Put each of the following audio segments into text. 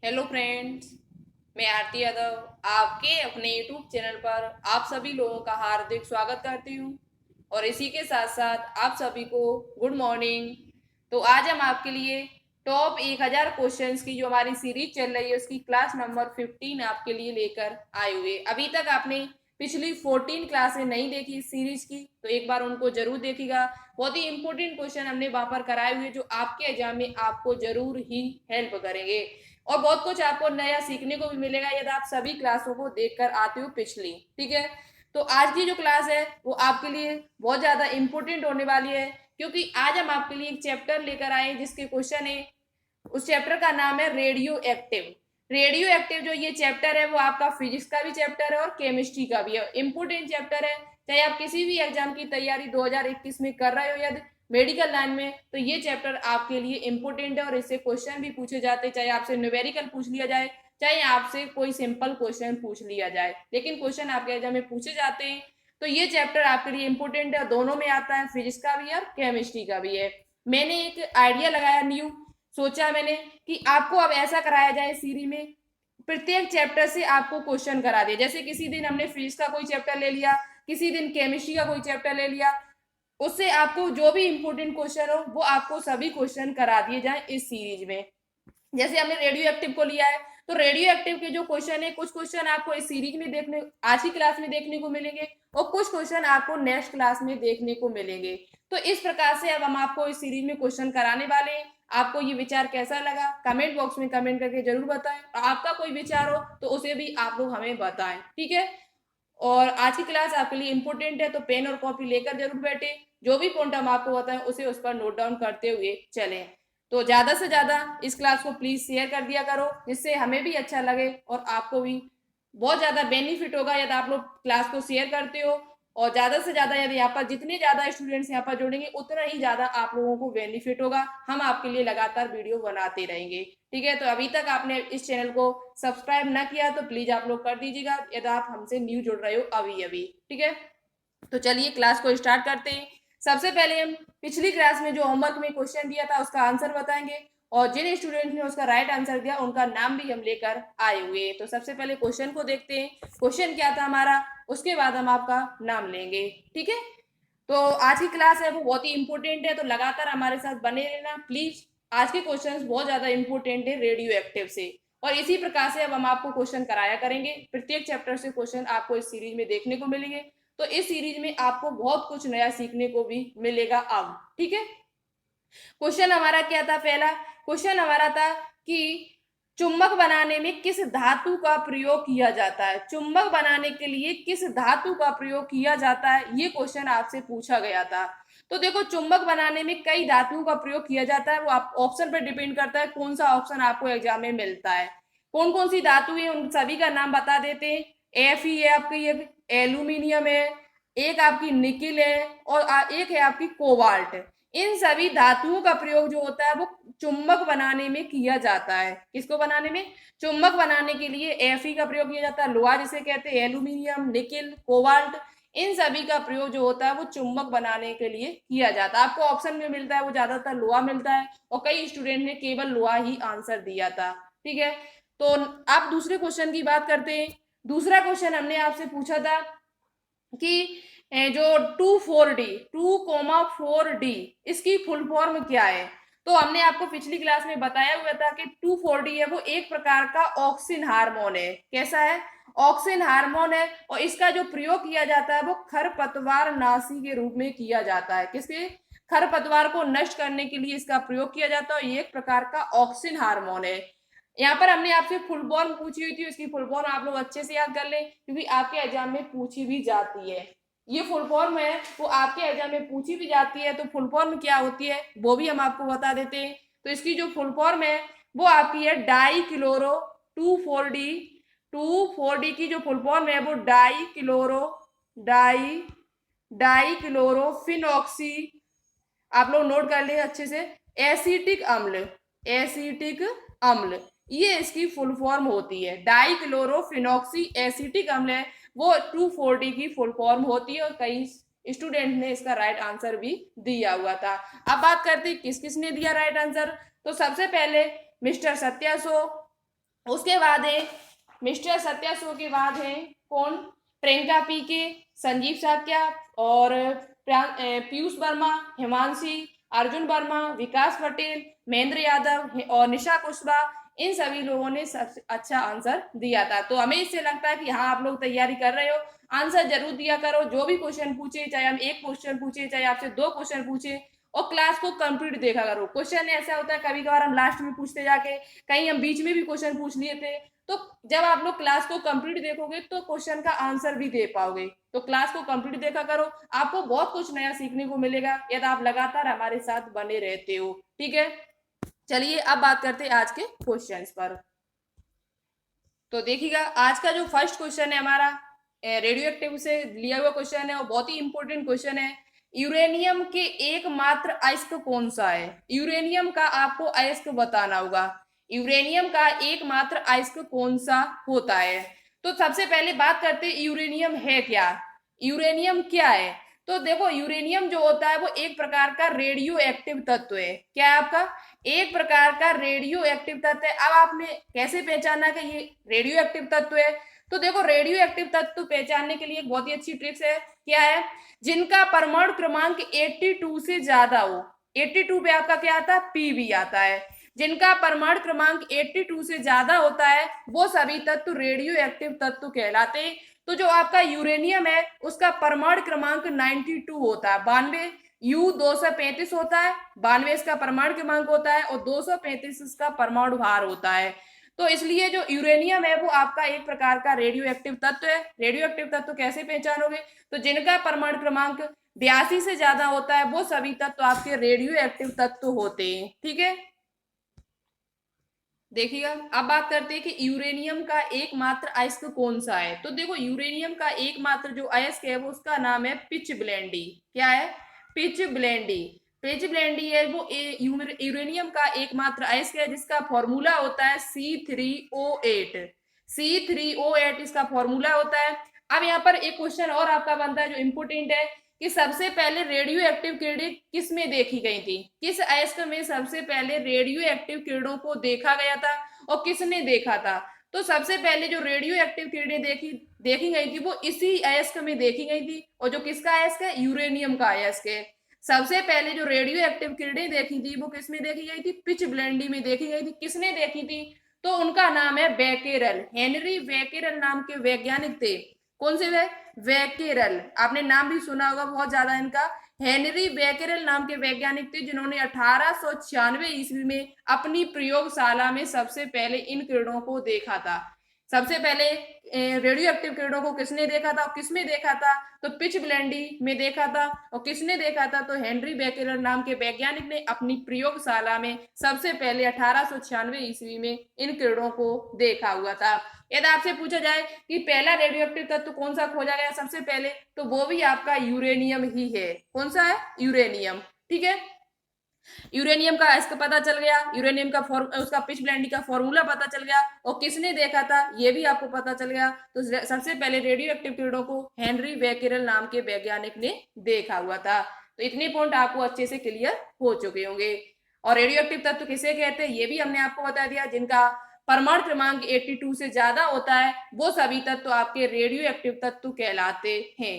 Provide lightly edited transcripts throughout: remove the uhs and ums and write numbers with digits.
Hello friends, मैं आरती यादव आपके अपने यूट्यूब चैनल पर आप सभी लोगों का हार्दिक स्वागत करती हूँ। और इसी के साथ साथ आप सभी को गुड मॉर्निंग। तो आज हम आपके लिए टॉप 1000 क्वेश्चंस की जो हमारी सीरीज चल रही है उसकी क्लास नंबर 15 आपके लिए लेकर आए हुए। अभी तक आपने पिछली 14 क्लासें नहीं देखी इस सीरीज की तो एक बार उनको जरूर देखिएगा। बहुत ही इंपॉर्टेंट क्वेश्चन हमने वहां पर कराए हुए जो आपके एग्जाम में आपको जरूर ही हेल्प करेंगे और बहुत कुछ आपको नया सीखने को भी मिलेगा यदि आप सभी क्लासों को देखकर आते हो पिछली। ठीक है, तो आज की जो क्लास है वो आपके लिए बहुत ज्यादा इंपॉर्टेंट होने वाली है क्योंकि आज हम आपके लिए एक चैप्टर लेकर आए जिसके क्वेश्चन है। उस चैप्टर का नाम है रेडियो एक्टिव। रेडियो एक्टिव जो ये चैप्टर है वो आपका फिजिक्स का भी चैप्टर है और केमिस्ट्री का भी है। इंपोर्टेंट चैप्टर है, चाहे आप किसी भी एग्जाम की तैयारी 2021 में कर रहे हो या मेडिकल लाइन में, तो ये चैप्टर आपके लिए इंपोर्टेंट है और इससे क्वेश्चन भी पूछे जाते हैं। चाहे आपसे न्यूमेरिकल पूछ लिया जाए, चाहे आपसे कोई सिंपल क्वेश्चन पूछ लिया जाए, लेकिन क्वेश्चन आपके एग्जाम में पूछे जाते हैं। तो ये चैप्टर आपके लिए इंपोर्टेंट है, दोनों में आता है, फिजिक्स का भी है और केमिस्ट्री का भी है। मैंने एक आइडिया लगाया, न्यू सोचा मैंने कि आपको अब ऐसा कराया जाए सीरीज में प्रत्येक चैप्टर से आपको क्वेश्चन करा दिया। जैसे किसी दिन हमने फिजिक्स का कोई चैप्टर ले लिया, किसी दिन केमिस्ट्री का कोई चैप्टर ले लिया, उससे आपको जो भी इंपॉर्टेंट क्वेश्चन हो वो आपको सभी क्वेश्चन करा दिए जाए इस सीरीज में। जैसे हमने रेडियो एक्टिव को लिया है तो रेडियो एक्टिव के जो क्वेश्चन है, कुछ क्वेश्चन आपको इस सीरीज में देखने आज की क्लास में देखने को मिलेंगे और कुछ क्वेश्चन आपको नेक्स्ट क्लास में देखने को मिलेंगे। तो इस प्रकार से अब हम आपको इस सीरीज में क्वेश्चन कराने वाले हैं। आपको ये विचार कैसा लगा कमेंट बॉक्स में कमेंट करके जरूर बताएं और आपका कोई विचार हो तो उसे भी आप लोग हमें बताएं। ठीक है, और आज की क्लास आपके लिए इंपॉर्टेंट है तो पेन और कॉपी लेकर जरूर बैठे। जो भी पॉइंट हम आपको बताएं उसे उस पर नोट डाउन करते हुए चलें। तो ज्यादा से ज्यादा इस क्लास को प्लीज शेयर कर दिया करो जिससे हमें भी अच्छा लगे और आपको भी बहुत ज्यादा बेनिफिट होगा यदि आप लोग क्लास को शेयर करते हो। और ज्यादा से ज्यादा यदि यहाँ पर जितने ज्यादा स्टूडेंट्स यहाँ पर जुड़ेंगे उतना ही ज्यादा आप लोगों को बेनिफिट होगा। हम आपके लिए लगातार वीडियो बनाते रहेंगे। ठीक है, तो अभी तक आपने इस चैनल को सब्सक्राइब ना किया तो प्लीज आप लोग कर दीजिएगा यदि आप हमसे न्यू जुड़ रहे हो अभी अभी। ठीक है, तो चलिए क्लास को स्टार्ट करते हैं। सबसे पहले हम पिछली क्लास में जो होमवर्क में क्वेश्चन दिया था उसका आंसर बताएंगे और जिन स्टूडेंट ने उसका राइट आंसर दिया उनका नाम भी हम लेकर आए हुए हैं। तो सबसे पहले क्वेश्चन को देखते हैं, क्वेश्चन क्या था हमारा, उसके बाद हम आपका नाम लेंगे। ठीक है, तो आज की क्लास है वो बहुत ही इंपॉर्टेंट है तो लगातार हमारे साथ बने रहना प्लीज। आज के क्वेश्चंस बहुत ज्यादा इंपॉर्टेंट है रेडियो एक्टिव से और इसी प्रकार से अब हम आपको क्वेश्चन कराया करेंगे। प्रत्येक चैप्टर से क्वेश्चन आपको इस सीरीज में देखने को मिलेंगे तो इस सीरीज में आपको बहुत कुछ नया सीखने को भी मिलेगा अब। ठीक है, क्वेश्चन हमारा क्या था, पहला क्वेश्चन हमारा था कि चुंबक बनाने में किस धातु का प्रयोग किया जाता है। चुंबक बनाने के लिए किस धातु का प्रयोग किया जाता है, ये क्वेश्चन आपसे पूछा गया था। तो देखो चुंबक बनाने में कई धातुओं का प्रयोग किया जाता है, वो आप ऑप्शन पर डिपेंड करता है कौन सा ऑप्शन आपको एग्जाम में मिलता है। कौन कौन सी धातु है उन सभी का नाम बता देते हैं। एफ ही है आपकी, एक एल्यूमिनियम है, एक आपकी निकिल है और एक है आपकी कोबाल्ट। इन सभी धातुओं का प्रयोग जो होता है वो चुंबक बनाने में किया जाता है। किसको बनाने में, चुंबक बनाने के लिए एफई का प्रयोग किया जाता है, लोहा जिसे कहते हैं, एल्यूमिनियम, निकिल, कोबाल्ट, इन सभी का प्रयोग जो होता है वो चुंबक बनाने के लिए किया जाता है। आपको ऑप्शन में मिलता है वो ज्यादातर लोहा मिलता है और कई स्टूडेंट ने केवल लोहा ही आंसर दिया था। ठीक है, तो आप दूसरे क्वेश्चन की बात करते हैं। दूसरा क्वेश्चन हमने आपसे पूछा था कि जो 2,4-D 2,4-D इसकी फुल फॉर्म क्या है। तो हमने आपको पिछली क्लास में बताया हुआ था कि 2,4-D है वो एक प्रकार का ऑक्सिन हार्मोन है। कैसा है, ऑक्सिन हार्मोन है और इसका जो प्रयोग किया जाता है वो खरपतवार नाशी के रूप में किया जाता है। किसके, खरपतवार को नष्ट करने के लिए इसका प्रयोग किया जाता है। ये एक प्रकार का ऑक्सिन हार्मोन है। यहाँ पर हमने आपसे फुल फॉर्म पूछी हुई थी, उसकी फुल फॉर्म आप लोग अच्छे से याद कर लें क्योंकि आपके एग्जाम में पूछी भी जाती है। ये फुल फॉर्म है वो आपके एग्जाम में पूछी भी जाती है, तो फुल फॉर्म क्या होती है वो भी हम आपको बता देते हैं। तो इसकी जो फुल फॉर्म है वो आपकी है डाई क्लोरो 2,4-D। 2,4-D की जो फुल फॉर्म है वो डाई क्लोरोफिनॉक्सी, आप लोग नोट कर लें अच्छे से, एसिटिक अम्ल, एसिटिक अम्ल, ये इसकी फुल फॉर्म होती है। डाइक्लोरोफिनॉक्सी एसिटिक अम्ल है वो 2,4-D की फुल फॉर्म होती है और कई स्टूडेंट ने इसका राइट आंसर भी दिया हुआ था। अब बात करते हैं किस किस ने दिया राइट आंसर। तो सबसे पहले मिस्टर सत्यासो, उसके बाद है मिस्टर सत्या शो के बाद है कौन, प्रियंका पीके, संजीव साक्या और पीयूष वर्मा, हिमांशी, अर्जुन वर्मा, विकास पटेल, महेंद्र यादव और निशा कुशवाहा, इन सभी लोगों ने सबसे अच्छा आंसर दिया था। तो हमें इससे लगता है कि हाँ आप लोग तैयारी कर रहे हो, आंसर जरूर दिया करो। जो भी क्वेश्चन पूछे, चाहे हम एक क्वेश्चन पूछे चाहे आपसे दो क्वेश्चन पूछे, और क्लास को कंप्लीट देखा करो। क्वेश्चन ऐसा होता है कभी कभार हम लास्ट में पूछते जाके, कहीं हम बीच में भी क्वेश्चन पूछ लिए थे, तो जब आप लोग क्लास को कंप्लीट देखोगे तो क्वेश्चन का आंसर भी दे पाओगे। तो क्लास को कंप्लीट देखा करो, आपको बहुत कुछ नया सीखने को मिलेगा यदि आप लगातार हमारे साथ बने रहते हो। ठीक है, चलिए अब बात करते हैं आज के क्वेश्चंस पर। तो देखिएगा आज का जो फर्स्ट क्वेश्चन है हमारा रेडियो एक्टिव से लिया हुआ क्वेश्चन है और बहुत ही इंपॉर्टेंट क्वेश्चन है। यूरेनियम के एकमात्र अयस्क कौन सा है? यूरेनियम का आपको अयस्क बताना होगा। यूरेनियम का एकमात्र अयस्क कौन सा होता है? तो सबसे पहले बात करते हैं यूरेनियम है क्या। यूरेनियम क्या है? तो देखो यूरेनियम जो होता है वो एक प्रकार का रेडियो एक्टिव तत्व है। क्या है आपका? एक प्रकार का रेडियो एक्टिव तत्व है। अब आपने कैसे पहचाना कि ये रेडियो एक्टिव तत्व है? तो देखो रेडियो एक्टिव तत्व पहचानने के लिए एक बहुत ही अच्छी ट्रिक्स है। क्या है? जिनका परमाणु क्रमांक 82 से ज्यादा हो। 82 पे आपका क्या आता है? पीवी आता है। जिनका परमाणु क्रमांक 82 से ज्यादा होता है वो सभी तत्व रेडियो एक्टिव तत्व कहलाते हैं। तो जो आपका यूरेनियम है उसका परमाणु क्रमांक 92 होता है, 92। यू 235 होता है, 92 इसका परमाणु क्रमांक होता है और 235 इसका परमाणु भार होता है। तो इसलिए जो यूरेनियम है वो आपका एक प्रकार का रेडियो एक्टिव तत्व है। रेडियो एक्टिव तत्व कैसे पहचानोगे? तो जिनका परमाणु क्रमांक 82 से ज्यादा होता है वो सभी तत्व आपके रेडियो एक्टिव तत्व होते हैं। ठीक है, देखिएगा अब बात करते हैं कि यूरेनियम का एकमात्र अयस्क कौन सा है। तो देखो यूरेनियम का एकमात्र जो अयस्क है वो उसका नाम है पिच ब्लेंडी। क्या है? पिच ब्लेंडी। पिच ब्लेंडी है वो यूरेनियम का एकमात्र अयस्क है जिसका फॉर्मूला होता है C3O8। C3O8 इसका फॉर्मूला होता है। अब यहाँ पर एक क्वेश्चन और आपका बनता है जो इम्पोर्टेंट है कि सबसे पहले रेडियो एक्टिव किरणें किस में देखी गई थी? किस अयस्क में सबसे पहले रेडियो एक्टिव किरणों को देखा गया था और किसने देखा था? तो सबसे पहले जो रेडियो एक्टिव किरणें देखी गई थी वो इसी अयस्क में देखी गई थी। और जो किसका अयस्क है? यूरेनियम का अयस्क है। सबसे पहले जो रेडियो एक्टिव किरणें देखी थी वो किसमें देखी गई थी? पिच ब्लेंडी में देखी गई थी। किसने देखी थी? तो उनका नाम है बेकेरल। हेनरी बेकेरल नाम के वैज्ञानिक थे। कौन से वे? बेकेरल। आपने नाम भी सुना होगा बहुत ज्यादा इनका। हेनरी बेकेरल नाम के वैज्ञानिक थे जिन्होंने 1896 ईस्वी में अपनी प्रयोगशाला में सबसे पहले इन किरणों को देखा था। सबसे पहले रेडियो एक्टिव किरणों को किसने देखा था और किसमें देखा था? तो पिच ब्लेंडी में देखा था। और किसने देखा था? तो हेनरी बेकेरल नाम के वैज्ञानिक ने अपनी प्रयोगशाला में सबसे पहले 1896 ईस्वी में इन किरणों को देखा हुआ था। यदि आपसे पूछा जाए कि पहला रेडियो एक्टिव तत्व कौन सा खोजा गया सबसे पहले, तो वो भी आपका यूरेनियम ही है। कौन सा है? यूरेनियम। ठीक है, यूरेनियम का इसका पता चल गया, यूरेनियम का उसका पिच ब्लेंडी का फॉर्मूला पता चल गया और किसने देखा था ये भी आपको पता चल गया। तो सबसे पहले रेडियो एक्टिव किरणों को हेनरी बेकेरल नाम के वैज्ञानिक ने देखा हुआ था। तो इतने पॉइंट आपको अच्छे से क्लियर हो चुके होंगे। और रेडियो एक्टिव तत्व किसे कहते हैं ये भी हमने आपको बता दिया। जिनका परमाणु क्रमांक 82 से ज्यादा होता है वो सभी तत्व आपके रेडियो एक्टिव तत्व कहलाते हैं।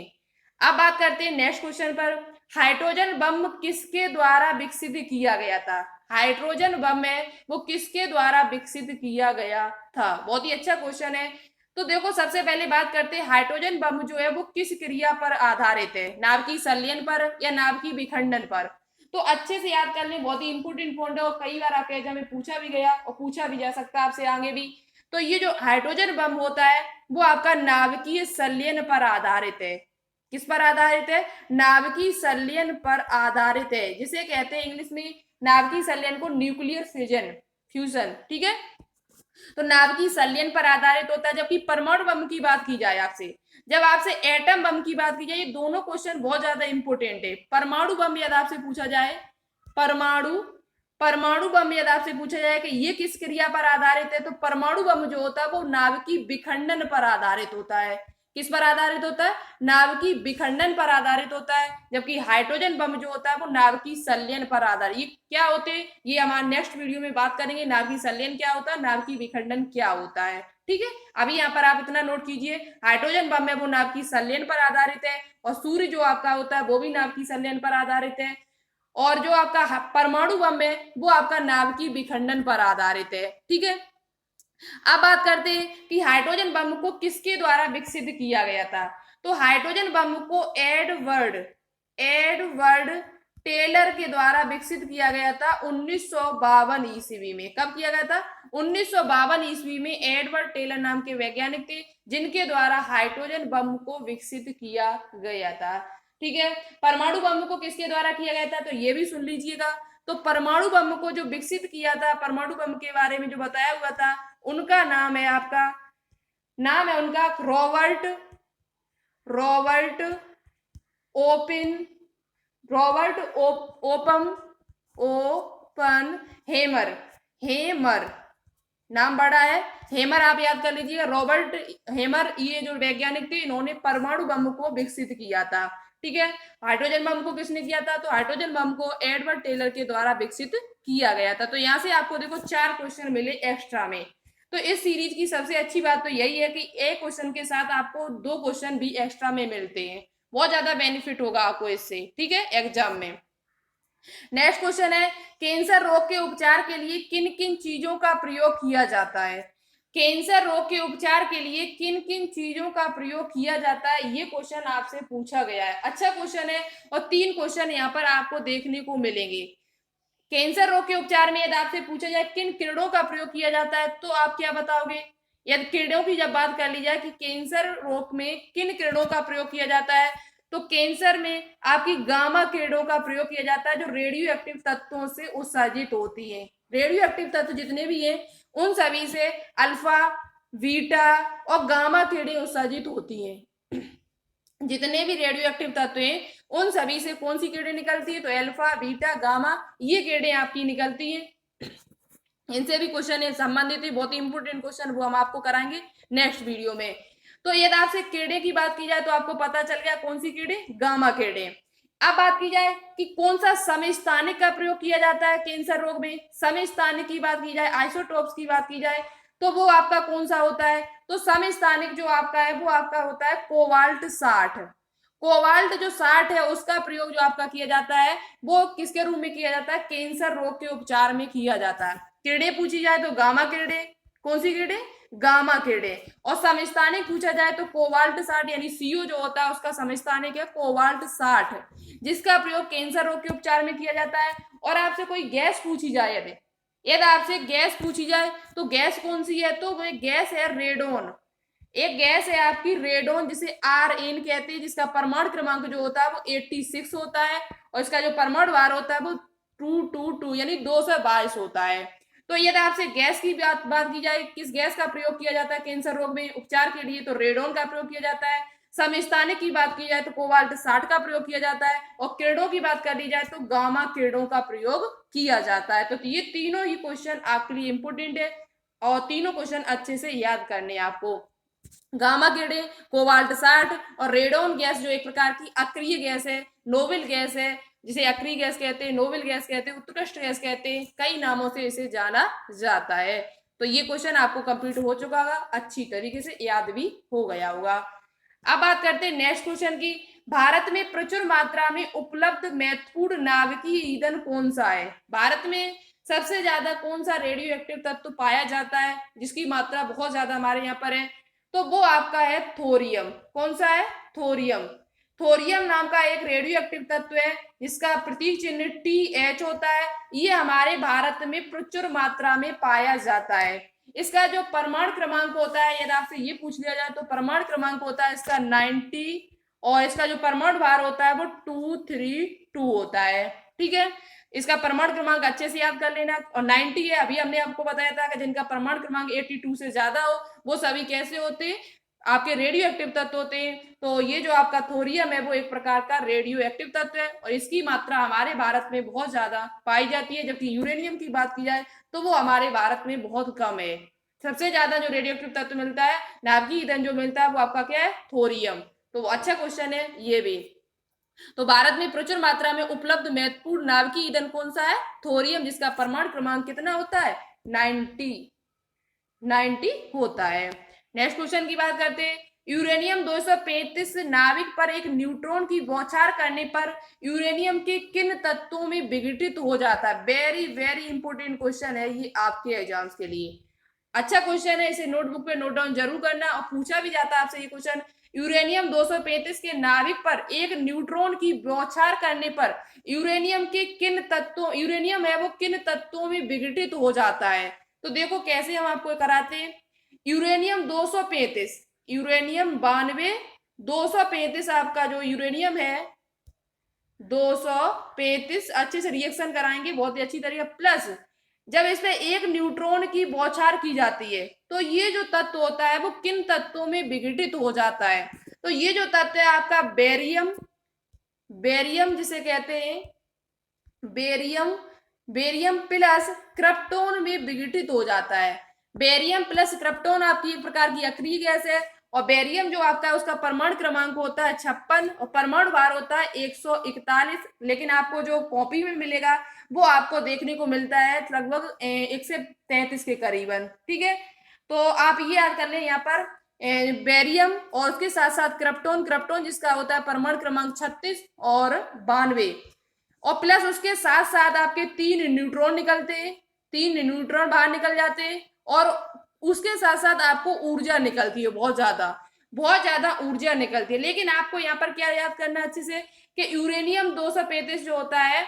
अब बात करते हैं नेक्स्ट क्वेश्चन पर। हाइड्रोजन बम किसके द्वारा विकसित किया गया था? हाइड्रोजन बम है वो किसके द्वारा विकसित किया गया था? बहुत ही अच्छा क्वेश्चन है। तो देखो सबसे पहले बात करते हैं हाइड्रोजन बम जो है वो किस क्रिया पर आधारित है? नाभिकीय संलयन पर या नाभिकीय विखंडन पर? तो अच्छे से याद कर लें, बहुत ही इंपोर्टेंट पॉइंट है और कई बार आपके एग्जाम में पूछा भी गया और पूछा भी जा सकता है आपसे आगे भी। तो ये जो हाइड्रोजन बम होता है वो आपका नाभिकीय संलयन पर आधारित है। किस पर आधारित है? नाभिकीय संलयन पर आधारित है, जिसे कहते हैं इंग्लिश में नाभिकीय संलयन को न्यूक्लियर फ्यूजन। ठीक है, तो नाभिकीय संलयन पर आधारित होता है। जबकि परमाणु बम की बात की जाए आपसे, जब आपसे एटम बम की बात की जाए, ये दोनों क्वेश्चन बहुत ज्यादा इंपोर्टेंट है। परमाणु बम यदि आपसे पूछा जाए, परमाणु बम यदि आपसे पूछा जाए कि ये किस क्रिया पर आधारित है, तो परमाणु बम जो होता है वो नाभिकीय विखंडन पर आधारित होता है। किस पर आधारित होता है? नाभिकीय विखंडन पर आधारित होता है, जबकि हाइड्रोजन बम जो होता है वो नाभिकीय संलयन पर आधारित। ये क्या होते हैं, ये हमारे नेक्स्ट वीडियो में बात करेंगे। नाभिकीय संलयन क्या होता है, नाभिकीय विखंडन क्या होता है, ठीक है। अभी यहाँ पर आप इतना नोट कीजिए, हाइड्रोजन बम है वो नाभिकीय संलयन पर आधारित है, और सूर्य जो आपका होता है वो भी नाभिकीय संलयन पर आधारित है, और जो आपका परमाणु बम है वो आपका नाभिकीय विखंडन पर आधारित है, ठीक है। अब बात करते हैं कि हाइड्रोजन बम को किसके द्वारा विकसित किया गया था। तो हाइड्रोजन बम को एडवर्ड टेलर के द्वारा विकसित किया गया था 1952 ईस्वी में। कब किया गया था? 1952 ईस्वी में एडवर्ड टेलर नाम के वैज्ञानिक थे जिनके द्वारा हाइड्रोजन बम को विकसित किया गया था, ठीक है। परमाणु बम को किसके द्वारा किया गया था, तो ये भी सुन लीजिएगा। तो परमाणु बम को जो विकसित किया था, परमाणु बम के बारे में जो बताया हुआ था, उनका नाम है उनका रॉबर्ट ओपन हेमर नाम बड़ा है, हेमर आप याद कर लीजिए। रॉबर्ट हेमर ये जो वैज्ञानिक थे, इन्होंने परमाणु बम को विकसित किया था, ठीक है। हाइड्रोजन बम को किसने किया था? तो हाइड्रोजन बम को एडवर्ड टेलर के द्वारा विकसित किया गया था। तो यहाँ से आपको देखो 4 क्वेश्चन मिले एक्स्ट्रा में। तो इस सीरीज की सबसे अच्छी बात तो यही है कि एक क्वेश्चन के साथ आपको 2 क्वेश्चन भी एक्स्ट्रा में मिलते हैं। बहुत ज्यादा बेनिफिट होगा आपको इससे, ठीक है, एग्जाम में। नेक्स्ट क्वेश्चन है, कैंसर रोग के उपचार के लिए किन किन चीजों का प्रयोग किया जाता है? कैंसर रोग के उपचार के लिए किन किन चीजों का प्रयोग किया जाता है, ये क्वेश्चन आपसे पूछा गया है। अच्छा क्वेश्चन है, और 3 क्वेश्चन यहाँ पर आपको देखने को मिलेंगे। कैंसर रोग के उपचार में यदि आपसे पूछा जाए किन किरणों का प्रयोग किया जाता है, तो आप क्या बताओगे? यदि किरणों की जब बात कर ली जाए कि कैंसर रोग में किन किरणों का प्रयोग किया जाता है, तो कैंसर में आपकी गामा किरणों का प्रयोग किया जाता है, जो रेडियो एक्टिव तत्वों से उत्सर्जित होती है। रेडियो एक्टिव तत्व जितने भी हैं उन सभी से अल्फा, बीटा और गामा किरणें उत्सर्जित होती हैं। जितने भी रेडियो एक्टिव तत्व हैं उन सभी से कौन सी किरणें निकलती है? तो अल्फा, बीटा, गामा, ये किरणें आपकी निकलती हैं। इनसे भी क्वेश्चन है संबंधित है, बहुत ही इंपोर्टेंट क्वेश्चन, वो हम आपको कराएंगे नेक्स्ट वीडियो में। तो यदि आपसे किरणें की बात की जाए तो आपको पता चल गया कौन सी किरणें? गामा किरणें। अब बात की जाए कि कौन सा समस्थानिक का प्रयोग किया जाता है कैंसर रोग में। समस्थानिक की बात की जाए, आइसोटोप्स की बात की जाए, तो वो आपका कौन सा होता है? तो समस्थानिक जो आपका है वो आपका होता है कोबाल्ट 60। कोबाल्ट जो 60 है उसका प्रयोग जो आपका किया जाता है वो किसके रूप में किया जाता है? कैंसर रोग के उपचार में किया जाता है। किरणें पूछी जाए तो गामा किरणें, कौन सी किरणें? गामा किरणें। और समस्थानिक पूछा जाए तो कोबाल्ट 60 यानी सीओ जो होता है उसका समस्थानिक है कोबाल्ट 60, जिसका प्रयोग कैंसर रोग के उपचार में किया जाता है। और आपसे कोई गैस पूछी जाए, यदि आपसे गैस पूछी जाए तो गैस कौन सी है? तो वो गैस है रेडोन। एक गैस है आपकी रेडोन, जिसे RN कहते हैं, जिसका परमाणु क्रमांक जो होता है वो 86 होता है, और इसका जो परमाणु भार होता है वो 222 यानी 222 होता है। तो यदि आपसे गैस की बात की जाए, किस गैस का प्रयोग किया जाता है कैंसर रोग में उपचार के लिए, तो रेडोन का प्रयोग किया जाता है। समस्थानिक की बात की जाए तो कोबाल्ट 60 का प्रयोग किया जाता है, और किरणों की बात कर ली जाए तो गामा किरणों का प्रयोग किया जाता है। तो ये तीनों ही क्वेश्चन आपके लिए इंपोर्टेंट है, और तीनों क्वेश्चन अच्छे से याद करने आपको। गामा किरणें, कोबाल्ट 60 और रेडोन गैस जो एक प्रकार की अक्रिय गैस है, नोबेल गैस है, जिसे अक्रिय गैस कहते हैं, नोबेल गैस कहते हैं, उत्कृष्ट गैस कहते हैं, कई नामों से इसे जाना जाता है। तो ये क्वेश्चन आपको कंप्लीट हो चुका होगा, अच्छी तरीके से याद भी हो गया होगा। अब बात करते हैं नेक्स्ट क्वेश्चन की। भारत में प्रचुर मात्रा में उपलब्ध महत्वपूर्ण नाभिकीय ईंधन कौन सा है? भारत में सबसे ज्यादा कौन सा रेडियो एक्टिव तत्व पाया जाता है जिसकी मात्रा बहुत ज्यादा हमारे यहाँ पर है? तो वो आपका है थोरियम। कौन सा है? थोरियम। थोरियम नाम का एक रेडियो एक्टिव तत्व है जिसका प्रतीक चिन्ह TH होता है। ये हमारे भारत में प्रचुर मात्रा में पाया जाता है। इसका जो परमाणु क्रमांक होता है, यदि आपसे ये पूछ लिया जाए तो परमाणु क्रमांक होता है इसका 90, और इसका जो परमाणु भार होता है वो 232 होता है, ठीक है। इसका परमाणु क्रमांक अच्छे से याद कर लेना। और 90 है, अभी हमने आपको बताया था कि जिनका परमाणु क्रमांक 82 से ज्यादा हो वो सभी कैसे होते हैं? आपके रेडियो एक्टिव तत्व होते हैं। तो ये जो आपका थोरियम है वो एक प्रकार का रेडियो एक्टिव तत्व है, और इसकी मात्रा हमारे भारत में बहुत ज्यादा पाई जाती है। जबकि यूरेनियम की बात की जाए तो वो हमारे भारत में बहुत कम है, सबसे ज्यादा जो रेडियो एक्टिव तत्व मिलता है, नाभिकीय ईंधन जो मिलता है वो आपका क्या है, थोरियम। तो अच्छा क्वेश्चन है ये भी। तो भारत में प्रचुर मात्रा में उपलब्ध महत्वपूर्ण नाभिकीय ईंधन कौन सा है, थोरियम, जिसका परमाणु क्रमांक कितना होता है, 90 90 होता है। नेक्स्ट क्वेश्चन की बात करते हैं। यूरेनियम 235 नाभिक पर एक न्यूट्रॉन की बौछार करने पर यूरेनियम के किन तत्वों में विघटित हो जाता है। वेरी वेरी इंपॉर्टेंट क्वेश्चन है ये आपके एग्जाम्स के लिए। अच्छा क्वेश्चन है, इसे नोटबुक पे नोट डाउन जरूर करना, और पूछा भी जाता है आपसे ये क्वेश्चन। यूरेनियम 235 के नाभिक पर एक न्यूट्रॉन की बौछार करने पर यूरेनियम के किन तत्वों, यूरेनियम है वो किन तत्वों में विघटित हो जाता है। तो देखो कैसे हम आपको कराते हैं। यूरेनियम 235, यूरेनियम 92, 235 आपका जो यूरेनियम है 235, अच्छे से रिएक्शन कराएंगे बहुत ही अच्छी तरीके, प्लस जब इस पे एक न्यूट्रॉन की बौछार की जाती है तो ये जो तत्व होता है वो किन तत्वों में विघटित हो जाता है। तो ये जो तत्व है आपका बेरियम, बेरियम जिसे कहते हैं बेरियम, बेरियम प्लस क्रिप्टोन में विघटित हो जाता है। बेरियम प्लस क्रिप्टोन आपकी एक प्रकार की अक्रिय गैस है, और बेरियम जो आपका है उसका परमाणु क्रमांक होता है 56 और परमाणु भार होता है 141। लेकिन आपको जो कॉपी में मिलेगा वो आपको देखने को मिलता है लगभग 133 के करीबन। ठीक है, तो आप ये याद कर लें यहाँ पर बेरियम और उसके साथ साथ क्रिप्टोन, क्रिप्टोन जिसका होता है परमाणु क्रमांक 36 और 92, और प्लस उसके साथ साथ आपके 3 न्यूट्रॉन निकलते हैं, 3 न्यूट्रॉन बाहर निकल जाते हैं, और उसके साथ साथ आपको ऊर्जा निकलती है, बहुत ज्यादा ऊर्जा निकलती है। लेकिन आपको यहाँ पर क्या याद करना अच्छे से कि यूरेनियम 235 जो होता है,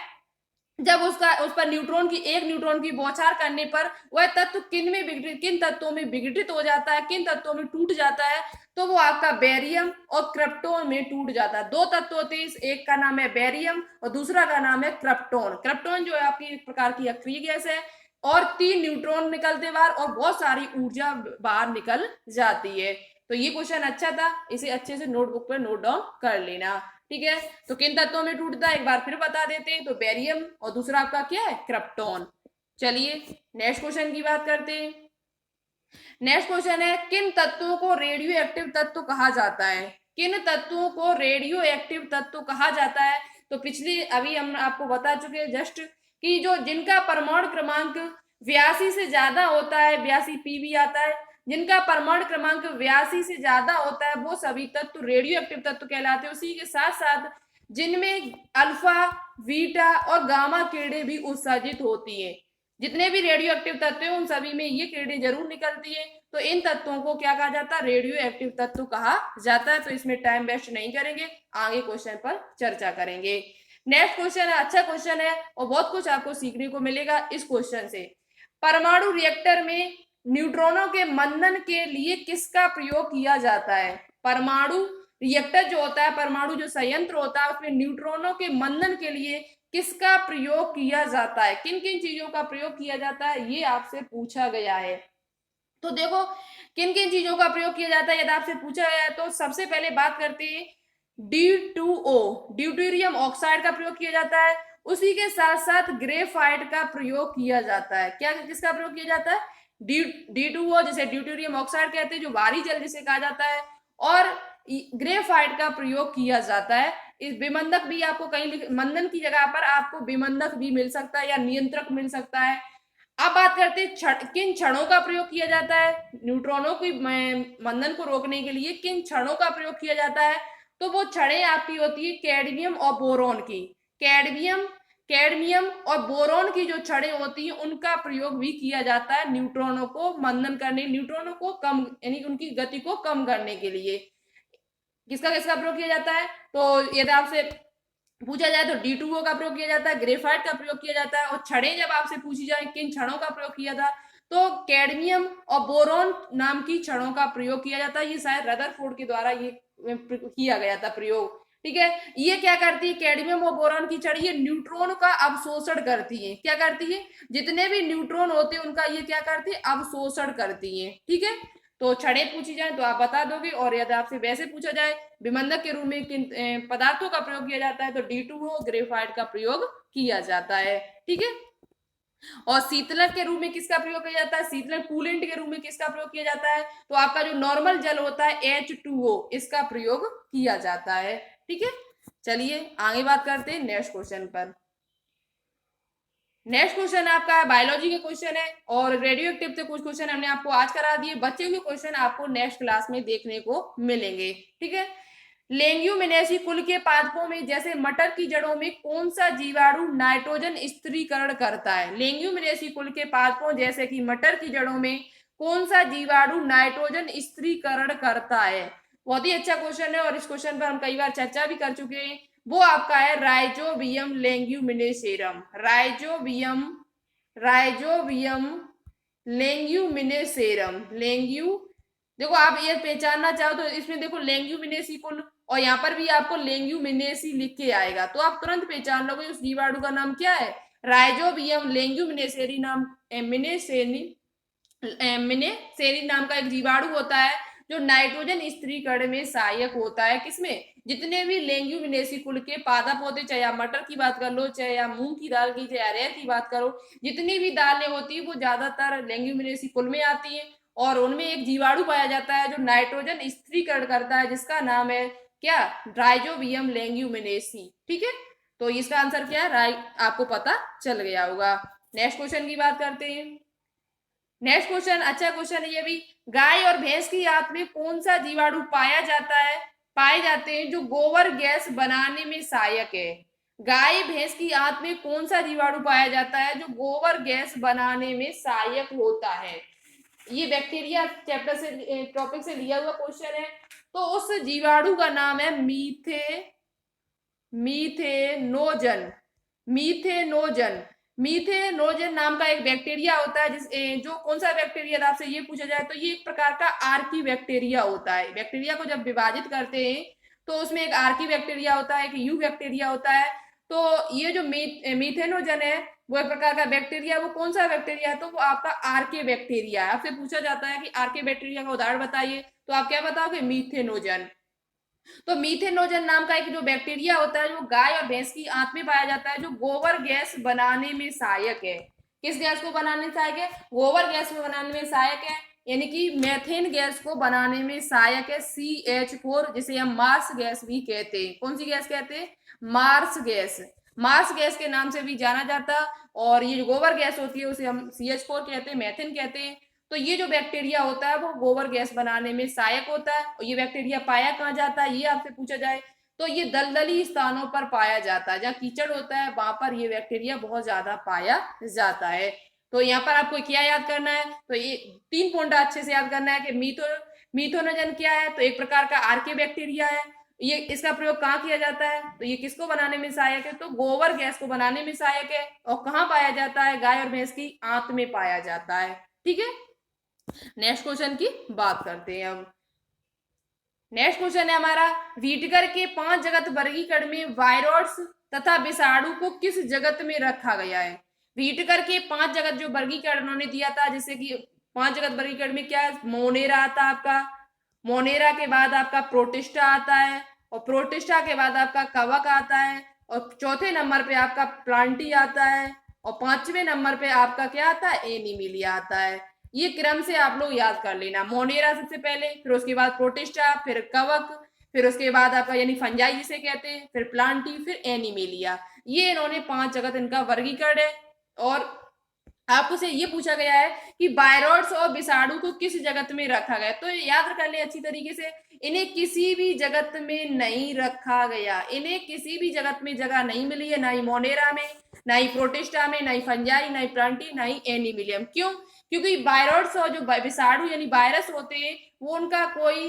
जब उसका उस पर न्यूट्रॉन की एक न्यूट्रॉन की बौछार करने पर वह तत्व किन तत्वों में विघटित हो जाता है, किन तत्वों में टूट जाता है, तो वो आपका बेरियम और क्रिप्टोन में टूट जाता है। 2 तत्व होते हैं, एक का नाम है बेरियम और दूसरा का नाम है क्रिप्टोन। क्रिप्टोन जो है आपकी एक प्रकार की अक्रिय गैस है, और 3 न्यूट्रॉन निकलते बाहर और बहुत सारी ऊर्जा बाहर निकल जाती है। तो ये क्वेश्चन अच्छा था, इसे अच्छे से नोटबुक पर नोट डाउन कर लेना। ठीक है, तो किन तत्वों में टूटता है एक बार फिर बता देते हैं, तो बेरियम और दूसरा आपका क्या है, क्रिप्टोन। चलिए नेक्स्ट क्वेश्चन की बात करते हैं। नेक्स्ट क्वेश्चन है, किन तत्वों को रेडियो एक्टिव तत्व कहा जाता है, किन तत्वों को रेडियो एक्टिव तत्व कहा जाता है। तो पिछली अभी हम आपको बता चुके हैं जस्ट कि जो जिनका परमाणु क्रमांक 82 से ज्यादा होता है, 82 पीवी आता है, जिनका परमाणु क्रमांक 82 से ज्यादा होता है वो सभी तत्व रेडियो एक्टिव तत्व कहलाते हैं। उसी के साथ साथ जिनमें अल्फा, बीटा और गामा किरणें भी उत्सर्जित होती है, जितने भी रेडियो एक्टिव तत्व हैं उन सभी में ये किरणें जरूर निकलती है। तो इन तत्वों को क्या कहा जाता है, रेडियो एक्टिव तत्व कहा जाता है। तो इसमें टाइम वेस्ट नहीं करेंगे, आगे क्वेश्चन पर चर्चा करेंगे। नेक्स्ट क्वेश्चन है, अच्छा क्वेश्चन है और बहुत कुछ आपको सीखने को मिलेगा इस क्वेश्चन से। परमाणु रिएक्टर में न्यूट्रॉनों के मंदन के लिए किसका प्रयोग किया जाता है। परमाणु रिएक्टर जो होता है, परमाणु जो संयंत्र होता है, उसमें न्यूट्रॉनों के मंदन के लिए किसका प्रयोग किया जाता है, किन किन चीजों का प्रयोग किया जाता है, ये आपसे पूछा गया है। तो देखो किन किन चीजों का प्रयोग किया जाता है यदि आपसे पूछा गया है, तो सबसे पहले बात करते हैं D2O, ड्यूटेरियम ऑक्साइड का प्रयोग किया जाता है। उसी के साथ साथ ग्रेफाइट का प्रयोग किया जाता है। क्या किसका प्रयोग किया जाता है, D2O जिसे ड्यूटेरियम ऑक्साइड कहते हैं, जो भारी जल जिसे कहा जाता है, और ग्रेफाइट का प्रयोग किया जाता है। इस विमंदक भी आपको कहीं मंदन की जगह पर आपको विमंदक भी मिल सकता है या नियंत्रक मिल सकता है। अब बात करते हैं किन क्षणों का प्रयोग किया जाता है, न्यूट्रॉनों की मंदन को रोकने के लिए किन क्षणों का प्रयोग किया जाता है। तो वो क्षणें आपकी होती है कैडमियम और बोरॉन की, कैडमियम और बोरॉन की जो छड़ें होती हैं उनका प्रयोग भी किया जाता है न्यूट्रॉनों को मंदन करने, न्यूट्रॉनों को कम यानी उनकी गति को कम करने के लिए। किसका किसका प्रयोग किया जाता है, तो यदि आपसे पूछा जाए तो D2O का प्रयोग किया जाता है, ग्रेफाइट का प्रयोग किया जाता है, और छड़ें जब आपसे पूछी जाए किन छड़ों का प्रयोग किया था, तो कैडमियम और बोरॉन नाम की छड़ों का प्रयोग किया जाता है। ये शायद रदरफोर्ड के द्वारा ये किया गया था प्रयोग। ठीक है, ये क्या करती है, कैडमियम और बोरॉन की छड़ ये न्यूट्रॉन का अवशोषण करती है। क्या करती है, जितने भी न्यूट्रॉन होते हैं उनका ये क्या करती है, अवशोषण करती है। ठीक है, तो छड़ें पूछी जाए तो आप बता दोगे, और यदि आपसे वैसे पूछा जाए विमंदक के रूप में किन पदार्थों का प्रयोग किया जाता है, तो D2O ग्रेफाइट का प्रयोग किया जाता है। ठीक है, और शीतलक के रूप में किसका प्रयोग किया जाता है, शीतलक कूलेंट के रूप में किसका प्रयोग किया जाता है, तो आपका जो नॉर्मल जल होता है H2O, इसका प्रयोग किया जाता है। ठीक है, चलिए आगे बात करते हैं नेक्स्ट क्वेश्चन पर। नेक्स्ट क्वेश्चन आपका है बायोलॉजी के क्वेश्चन है, और रेडियो एक्टिव से कुछ क्वेश्चन हमने आपको आज करा दिए, बच्चे के क्वेश्चन आपको नेक्स्ट क्लास में देखने को मिलेंगे। ठीक है, लेग्यूमिनेसी कुल के पादपों में जैसे मटर की जड़ों में कौन सा जीवाणु नाइट्रोजन स्थिरीकरण करता है। लेग्यूमिनेसी कुल के पादपों जैसे कि मटर की जड़ों में कौन सा जीवाणु नाइट्रोजन स्थिरीकरण करता है। बहुत ही अच्छा क्वेश्चन है, और इस क्वेश्चन पर हम कई बार चर्चा भी कर चुके हैं। वो आपका है राइजोबियम लेग्यूमिनेसेरम। राइजोबियम लेग्यूमिनेसेरम। देखो आप ये पहचानना चाहो तो इसमें देखो लेग्यूमिनेसी कुल, और यहाँ पर भी आपको लेग्यूमिनेसी लिख के आएगा, तो आप तुरंत पहचान लोगे उस जीवाणु का नाम क्या है, राइजोबियम लेग्यूमिनेसेरी नाम मिनेसेरी नाम का एक जीवाणु होता है, जो नाइट्रोजन स्थिरीकरण में सहायक होता है। किसमें, जितने भी लेग्यूमिनेसी कुल के पादप होते, चाहे आप मटर की बात कर लो, चाहे आप मूंग की दाल की, चाहे अरहर की बात करो, जितनी भी दालें होती है वो ज्यादातर लेग्यूमिनेसी कुल में आती है, और उनमें एक जीवाणु पाया जाता है जो नाइट्रोजन स्थिरीकरण करता है, जिसका नाम है क्या, राइजोबियम लेग्यूमिनेसी। ठीक है, तो इसका आंसर क्या है, आपको पता चल गया होगा। नेक्स्ट क्वेश्चन की बात करते हैं। नेक्स्ट क्वेश्चन अच्छा क्वेश्चन है ये भी। गाय और भैंस की आंत में कौन सा जीवाणु पाए जाते हैं जो गोबर गैस बनाने में सहायक है। गाय भैंस की आंत में कौन सा जीवाणु पाया जाता है जो गोबर गैस बनाने में सहायक होता है। ये बैक्टीरिया चैप्टर से टॉपिक से लिया हुआ क्वेश्चन है। तो उस जीवाणु का नाम है मीथेनोजन। मीथेनोजन मीथेनोजन नाम का एक बैक्टीरिया होता है, जो कौन सा बैक्टीरिया था आपसे ये पूछा जाए तो ये एक प्रकार का आर्की बैक्टीरिया होता है। बैक्टीरिया को जब विभाजित करते हैं तो उसमें एक आर्की बैक्टीरिया होता है, एक यू बैक्टीरिया होता है। तो ये जो मीथेनोजन है वो एक प्रकार का बैक्टीरिया, वो कौन सा बैक्टीरिया है, तो वो आपका आर्के बैक्टीरिया है। आपसे पूछा जाता है कि आर्के बैक्टीरिया का उदाहरण बताइए, तो आप क्या बताओगे, मीथेनोजन। तो मीथेनोजन नाम का एक जो बैक्टीरिया होता है जो गाय और भैंस की आंत में पाया जाता है, जो गोबर गैस बनाने में सहायक है। किस गैस को बनाने में सहायक है, गोबर गैस को बनाने में सहायक है, यानी कि मेथेन गैस को बनाने में सहायक है। CH4, जिसे हम मार्स गैस भी कहते हैं। कौन सी गैस कहते हैं, मार्स गैस। मार्स गैस के नाम से भी जाना जाता, और ये जो गोबर गैस होती है उसे हम CH4 कहते हैं, मेथेन कहते हैं। तो ये जो बैक्टीरिया होता है वो गोबर गैस बनाने में सहायक होता है। और ये बैक्टीरिया पाया कहाँ जाता है, ये आपसे पूछा जाए तो ये दलदली स्थानों पर पाया जाता है, जहाँ कीचड़ होता है वहां पर ये बैक्टीरिया बहुत ज्यादा पाया जाता है। तो यहाँ पर आपको क्या याद करना है, तो ये 3 पॉइंट अच्छे से याद करना है कि मीथोनोजन क्या है, तो एक प्रकार का आर्के बैक्टीरिया है। ये इसका प्रयोग कहाँ किया जाता है, तो ये किसको बनाने में सहायक है, तो गोबर गैस को बनाने में सहायक है। और कहाँ पाया जाता है, गाय और भैंस की आंत में पाया जाता है। ठीक है, नेक्स्ट क्वेश्चन की बात करते हैं अब। नेक्स्ट क्वेश्चन है हमारा, वीटकर के 5 जगत वर्गीकरण में वायरस तथा विषाणु को किस जगत में रखा गया है। वीटकर के 5 जगत जो वर्गीकरण उन्होंने दिया था, जैसे कि 5 जगत वर्गीकरण में क्या है, मोनेरा आता है आपका, मोनेरा के बाद आपका प्रोटिस्टा आता है, और प्रोटिस्टा के बाद आपका कवक आता है, और चौथे नंबर पे आपका प्लांटी आता है, और 5वें नंबर पे आपका क्या आता है, एनिमिलिया आता है। ये क्रम से आप लोग याद कर लेना, मोनेरा सबसे पहले, फिर उसके बाद प्रोटिस्टा, फिर कवक, फिर उसके बाद आपका यानी फंजाई जिसे कहते हैं, फिर प्लांटी, फिर एनिमिलिया। ये इन्होंने 5 जगत इनका वर्गीकरण है। और आपको से ये पूछा गया है कि वायरस और विषाणु को किस जगत में रखा गया, तो याद कर ले अच्छी तरीके से, इन्हें किसी भी जगत में नहीं रखा गया। इन्हें किसी भी जगत में जगह नहीं मिली है, ना ही मोनेरा में, ना ही प्रोटिस्टा में, ना ही फंजाई, ना ही प्लांटी, ना ही एनिमिलियम। क्यों, क्योंकि वायरस और जो विषाणु यानी वायरस होते हैं वो उनका कोई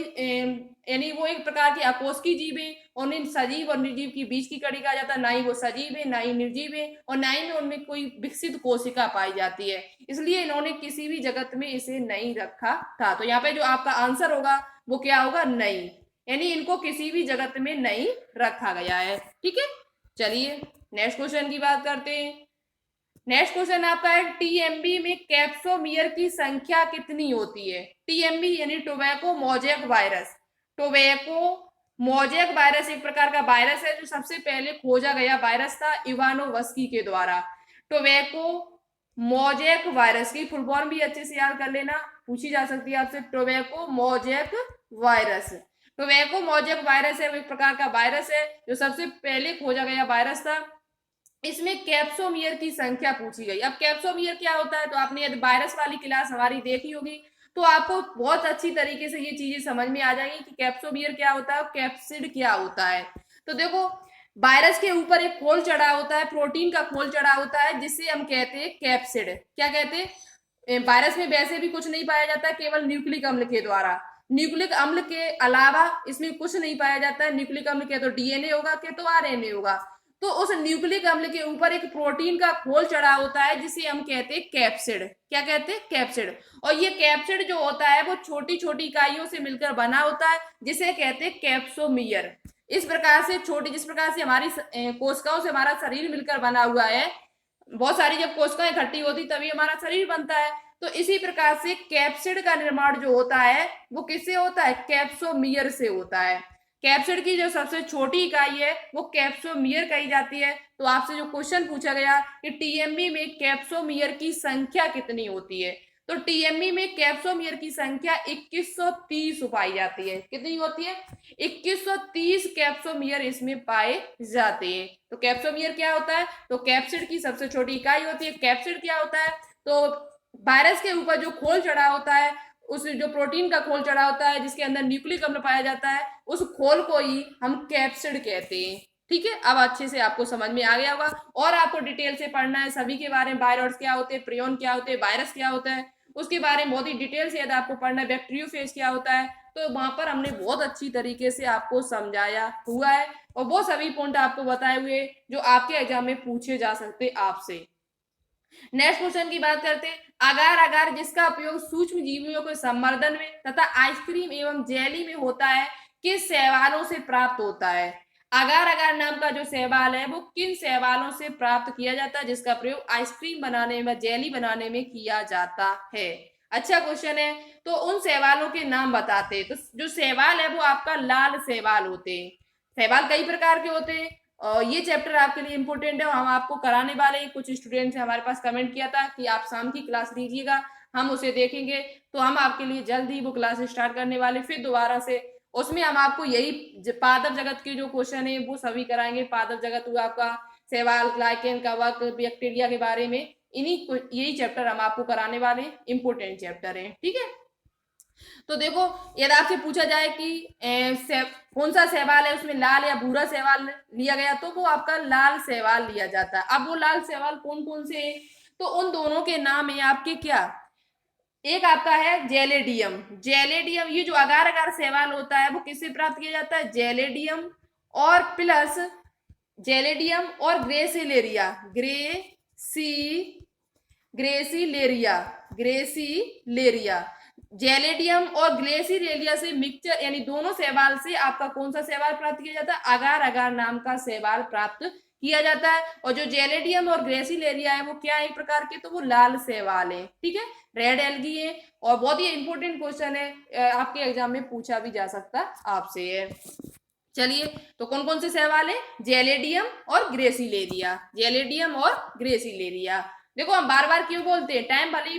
यानी वो एक प्रकार के अकोष्ठी जीव है, और इन सजीव और निर्जीव की बीच की कड़ी कहा जाता है। ना ही वो सजीव है, ना ही निर्जीव है, और ना ही में उनमें कोई विकसित कोशिका पाई जाती है। इसलिए इन्होंने किसी भी जगत में इसे नहीं रखा था। तो यहाँ पे जो आपका आंसर होगा वो क्या होगा, नहीं, यानी इनको किसी भी जगत में नहीं रखा गया है। ठीक है, चलिए नेक्स्ट क्वेश्चन की बात करते हैं। नेक्स्ट क्वेश्चन आपका है, टीएमबी में कैप्सोमियर की संख्या कितनी होती है। टीएमबी यानी tobacco mosaic virus. Tobacco mosaic virus एक प्रकार का वायरस है जो सबसे पहले खोजा गया वायरस था इवानोवस्की के द्वारा। टोबैको मोजेक वायरस की फुल फॉर्म भी अच्छे से याद कर लेना, पूछी जा सकती है आपसे। Tobacco mosaic virus. Tobacco mosaic virus है, वो एक प्रकार का वायरस है जो सबसे पहले खोजा गया वायरस था। इसमें कैप्सोमियर की संख्या पूछी गई। अब कैप्सोमियर क्या होता है, तो आपने यदि वायरस वाली क्लास हमारी देखी होगी तो आपको बहुत अच्छी तरीके से ये चीजें समझ में आ जाएंगी कि कैप्सोमियर क्या होता है और कैप्सिड क्या होता है। तो देखो, वायरस के ऊपर एक खोल चढ़ा होता है, प्रोटीन का खोल चढ़ा होता है, जिसे हम कहते हैं कैप्सिड। क्या कहते हैं? वायरस में वैसे भी कुछ नहीं पाया जाता, केवल न्यूक्लिक अम्ल के द्वारा। न्यूक्लिक अम्ल के अलावा इसमें कुछ नहीं पाया जाता है। न्यूक्लिक अम्ल के तो डीएनए होगा, के तो आरएनए होगा। तो उस न्यूक्लिक अम्ल के ऊपर एक प्रोटीन का खोल चढ़ा होता है, जिसे हम कहते हैं कैप्सिड। क्या कहते हैं? कैप्सिड। और ये कैप्सिड जो होता है वो छोटी छोटी इकाइयों से मिलकर बना होता है, जिसे कहते हैं कैप्सोमियर। इस प्रकार से छोटी, जिस प्रकार से हमारी कोशिकाओं से हमारा शरीर मिलकर बना हुआ है, बहुत सारी जब कोशिकाएं इकट्ठी होती तभी हमारा शरीर बनता है। तो इसी प्रकार से कैप्सिड का निर्माण जो होता है वो किससे होता है? कैप्सोमियर से होता है। कैप्सिड की जो सबसे छोटी इकाई है वो कैप्सोमियर कही जाती है। तो आपसे जो क्वेश्चन पूछा गया कि टीएमबी में कैप्सोमियर की संख्या कितनी होती है, तो टीएमबी में कैप्सोमियर की संख्या 2130 पाई जाती है। कितनी होती है? 2130 कैप्सोमियर इसमें पाए जाते हैं। तो कैप्सोमियर क्या होता है? तो कैप्सिड की सबसे छोटी इकाई होती है। कैप्सिड क्या होता है? तो वायरस के ऊपर जो खोल चढ़ा होता है, उस जो प्रोटीन का खोल चढ़ा होता है जिसके अंदर न्यूक्लिक अम्ल पाया जाता है, उस खोल को ही हम कैप्सिड कहते हैं। ठीक है, अब अच्छे से आपको समझ में आ गया होगा। और आपको डिटेल से पढ़ना है सभी के बारे में, वायरस क्या होते हैं, प्रियोन क्या होते हैं, वायरस क्या होता है, उसके बारे में बहुत ही डिटेल से यदि आपको पढ़ना है, बैक्टीरियोफेज क्या होता है, तो वहां पर हमने बहुत अच्छी तरीके से आपको समझाया हुआ है और वो सभी पॉइंट आपको बताए हुए जो आपके एग्जाम में पूछे जा सकते आपसे। नेक्स्ट क्वेश्चन की बात करते हैं। अगार अगार जिसका उपयोग सूक्ष्म जीवियों के संवर्धन में तथा आइसक्रीम एवं जेली में होता है, किस शैवालों से प्राप्त होता है? अगार अगार नाम का जो शैवाल है वो किन शैवालों से प्राप्त किया जाता है, जिसका प्रयोग आइसक्रीम बनाने में, जेली बनाने में किया जाता है? अच्छा क्वेश्चन है। तो उन शैवालों के नाम बताते हैं। तो जो शैवाल है वो आपका लाल शैवाल होते हैं। शैवाल कई प्रकार के होते हैं और ये चैप्टर आपके लिए इंपॉर्टेंट है, हम आपको कराने वाले हैं। कुछ स्टूडेंट्स ने हमारे पास कमेंट किया था कि आप शाम की क्लास लीजिएगा, हम उसे देखेंगे। तो हम आपके लिए जल्द ही वो क्लास स्टार्ट करने वाले फिर दोबारा से। उसमें हम आपको यही पादप जगत के जो क्वेश्चन है वो सभी कराएंगे। पादप जगत हुआ आपका, शैवाल, ग्लाइकेन, कवक, बैक्टीरिया के बारे में, इन्हीं यही चैप्टर हम आपको कराने वाले, इंपॉर्टेंट चैप्टर है। ठीक है, तो देखो, यदि आपसे पूछा जाए कि कौन सा शैवाल है, उसमें लाल या भूरा शैवाल लिया गया, तो वो आपका लाल शैवाल लिया जाता है। अब वो लाल शैवाल कौन कौन से हैं, तो उन दोनों के नाम है आपके क्या? एक आपका है जेलेडियम। जेलेडियम, ये जो अगार अगार शैवाल होता है वो किससे प्राप्त किया जाता है? जेलेडियम और प्लस जेलेडियम और ग्रेसिलेरिया, ग्रेसिलेरिया, ग्रेसिलेरिया, जेलेडियम और ग्लेसिलेरिया से मिक्सचर, यानी दोनों शैवाल से आपका कौन सा शैवाल प्राप्त किया जाता है? अगार अगार नाम का शैवाल प्राप्त किया जाता है। और जो जेलेडियम और ग्रेसिलेरिया है वो क्या है एक प्रकार के? तो वो लाल शैवाल है। ठीक है, रेड एल्गी है। और बहुत ही इंपॉर्टेंट क्वेश्चन है, आपके एग्जाम में पूछा भी जा सकता आपसे है। चलिए, तो कौन कौन से शैवाल है? जेलेडियम और ग्रेसिलेरिया, जेलेडियम और ग्रेसिलेरिया। देखो, हम बार बार क्यों बोलते हैं, टाइम भले ही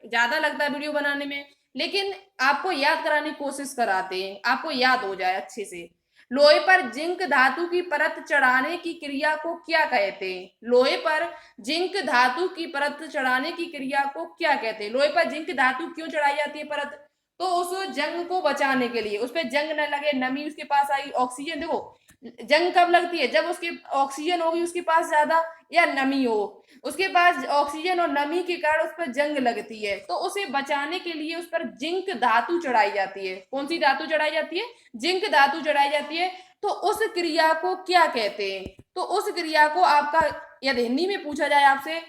ज्यादा लगता है वीडियो बनाने में, लेकिन आपको याद कराने की कोशिश कराते हैं, आपको याद हो जाए अच्छे से। लोहे पर जिंक धातु की परत चढ़ाने की क्रिया को क्या कहते हैं? लोहे पर जिंक धातु की परत चढ़ाने की क्रिया को क्या कहते हैं? लोहे पर जिंक धातु क्यों चढ़ाई जाती है परत? तो उस जंग को बचाने के लिए, उस पर जंग न लगे, नमी उसके पास आई, ऑक्सीजन। देखो, जंग कब लगती है? जब उसके ऑक्सीजन होगी उसके पास ज्यादा, या नमी हो, उसके पास ऑक्सीजन और नमी के कारण उस पर जंग लगती है। तो उसे बचाने के लिए उस पर जिंक धातु चढ़ाई जाती है। कौन सी धातु चढ़ाई जाती है? जिंक धातु चढ़ाई जाती है। तो उस क्रिया को क्या कहते हैं? तो उस क्रिया को आपका, यदि हिंदी में पूछा जाए आपसे,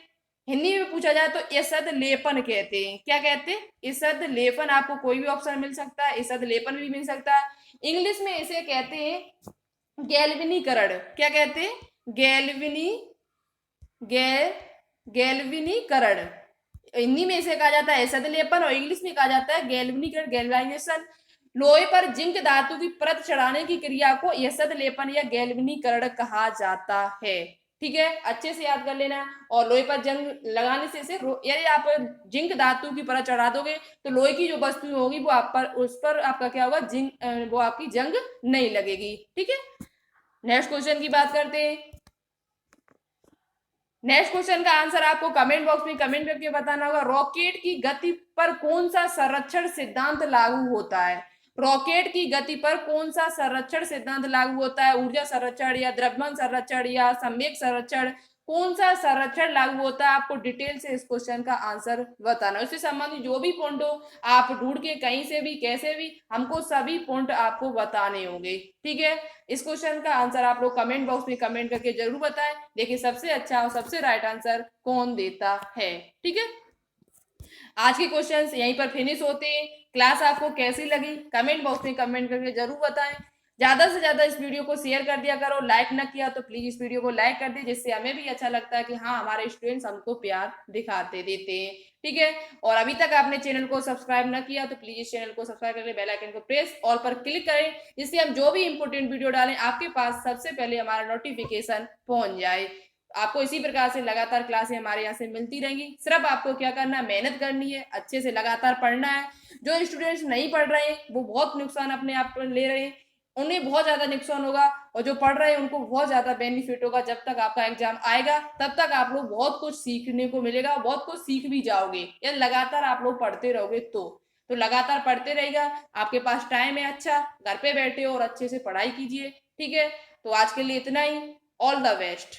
हिंदी में पूछा जाए तो इसद लेपन कहते हैं। क्या कहते हैं? इसद लेपन। आपको कोई भी ऑप्शन मिल सकता है, इसद लेपन भी मिल सकता है। इंग्लिश में इसे कहते हैं गैल्वेनीकरण। क्या कहते हैं? गैल्वेनी गैल गैल्वेनीकरण। हिंदी में इसे कहा जाता है इसद लेपन और इंग्लिश में कहा जाता है गैल्वेनीकरण, गैल्वेनाइजेशन। लोहे पर जिंक धातु की परत चढ़ाने की क्रिया को यसद लेपन या गैल्वेनीकरण कहा जाता है। ठीक है, अच्छे से याद कर लेना। और लोहे पर जंग लगाने से यदि आप जिंक धातु की परत चढ़ा दोगे तो लोहे की जो वस्तु होगी वो आप पर, उस पर आपका क्या होगा, वो आपकी जंग नहीं लगेगी। ठीक है, नेक्स्ट क्वेश्चन की बात करते हैं। नेक्स्ट क्वेश्चन का आंसर आपको कमेंट बॉक्स में कमेंट करके बताना होगा। रॉकेट की गति पर कौन सा संरक्षण सिद्धांत लागू होता है? रॉकेट की गति पर कौन सा संरक्षण सिद्धांत लागू होता है? ऊर्जा संरक्षण या द्रव्यमान संरक्षण या संवेग संरक्षण, कौन सा संरक्षण लागू होता है? आपको डिटेल से इस क्वेश्चन का आंसर बताना है। उससे संबंधित जो भी पॉइंट हो आप ढूंढ के कहीं से भी कैसे भी हमको सभी पॉइंट आपको बताने होंगे। ठीक है, इस क्वेश्चन का आंसर आप लोग कमेंट बॉक्स में कमेंट करके जरूर बताएं। देखिए सबसे अच्छा और सबसे राइट आंसर कौन देता है। ठीक है, आज के क्वेश्चंस यहीं पर फिनिश होते हैं। क्लास आपको कैसी लगी कमेंट बॉक्स में कमेंट करके जरूर बताएं। ज्यादा से ज्यादा इस वीडियो को शेयर कर दिया करो। लाइक ना किया तो प्लीज इस वीडियो को लाइक कर दे, जिससे हमें भी अच्छा लगता है कि हाँ हमारे स्टूडेंट्स हमको प्यार दिखाते देते हैं। ठीक है, और अभी तक आपने चैनल को सब्सक्राइब ना किया तो प्लीज इस चैनल को सब्सक्राइब करके बेल आइकन को प्रेस ऑल पर क्लिक करें, जिससे हम जो भी इंपोर्टेंट वीडियो डालें आपके पास सबसे पहले हमारा नोटिफिकेशन पहुंच जाए। आपको इसी प्रकार से लगातार क्लासें हमारे यहाँ से मिलती रहेंगी। सिर्फ आपको क्या करना है, मेहनत करनी है, अच्छे से लगातार पढ़ना है। जो स्टूडेंट्स नहीं पढ़ रहे हैं वो बहुत नुकसान अपने आप पर ले रहे हैं, उन्हें बहुत ज्यादा नुकसान होगा, और जो पढ़ रहे हैं उनको बहुत ज्यादा बेनिफिट होगा। जब तक आपका एग्जाम आएगा तब तक आप लोग बहुत कुछ सीखने को मिलेगा, बहुत कुछ सीख भी जाओगे या लगातार आप लोग पढ़ते रहोगे तो लगातार पढ़ते रहेगा। आपके पास टाइम है, अच्छा घर पे बैठे हो और अच्छे से पढ़ाई कीजिए। ठीक है, तो आज के लिए इतना ही। All the best.